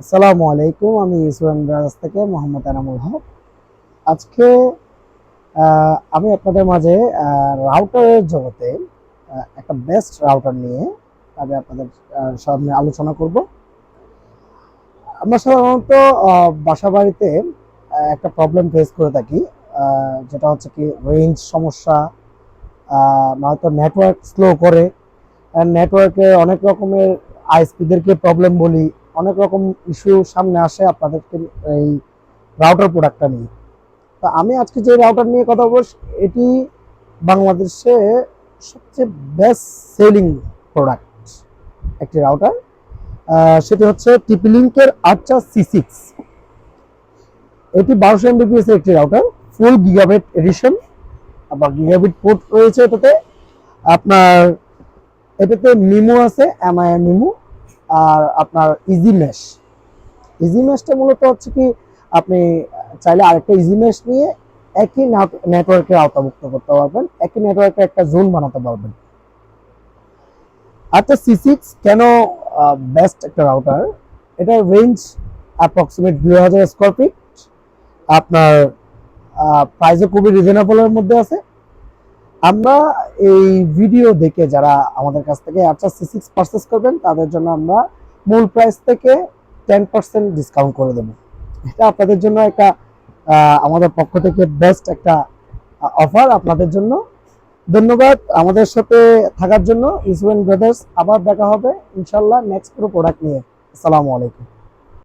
আসসালামু আলাইকুম। আমি ইসরান ব্রাদার্স থেকে মোহাম্মদ এনামুল হক। আজকে আমি আপনাদের মাঝে রাউটারের জগতে একটা বেস্ট রাউটার নিয়ে আমি আপনাদের সামনে আলোচনা করব। আমরা সাধারণত বাসা বাড়িতে একটা প্রবলেম ফেস করে থাকি, যেটা হচ্ছে কি রেঞ্জ সমস্যা, নয়তো নেটওয়ার্ক স্লো করে। নেটওয়ার্কে অনেক রকমের আইএসপিদেরকে প্রবলেম বলি, অনেক রকম ইস্যু সামনে আসে আপনাদেরকে এই রাউটার প্রোডাক্টটা নিয়ে। তো আমি আজকে যে রাউটার নিয়ে কথা বলবো এটি বাংলাদেশে সবচেয়ে বেস্ট সেলিং প্রোডাক্ট একটি রাউটার। সেটি হচ্ছে টিপি লিঙ্কের আর্চার C6। এটি 1200 MBPS এর একটি রাউটার, ফুল গিগাবাইট এডিশন, আবার গিগাবিট পোর্ট রয়েছে এটাতে। আপনার এটাতে মিমো আছে, এমআইএম মিমো, আর আপনার ইজি মেশ। ইজি মেশটা মূলত হচ্ছে কি আপনি চাইলে আরেকটা ইজি মেশ নিয়ে একই নেটওয়ার্কের আওতাভুক্ত করতে পারবেন, একই নেটওয়ার্কে একটা জোন বানাতে পারবেন। আচ্ছা, C6 কেন বেস্ট একটা রাউটার? এটার রেঞ্জ অ্যাপ্রক্সিমেট 2000 স্কোয়ার ফিট। আপনার প্রাইসও খুবই রিজনেবলের মধ্যে আছে। আমরা এই ভিডিও দেখে যারা আমাদের কাছ থেকে আচ্ছা C6 পারচেস করবেন তাদের জন্য আমরা মূল প্রাইস থেকে 10% ডিসকাউন্ট করে দেব। এটা আপনাদের জন্য একটা আমাদের পক্ষ থেকে বেস্ট একটা অফার আপনাদের জন্য। ধন্যবাদ আমাদের সাথে থাকার জন্য। ইসওয়ান ব্রাদার্স, আবার দেখা হবে ইনশাল্লাহ নেক্সট কোনো প্রোডাক্ট নিয়ে। আসসালামু আলাইকুম।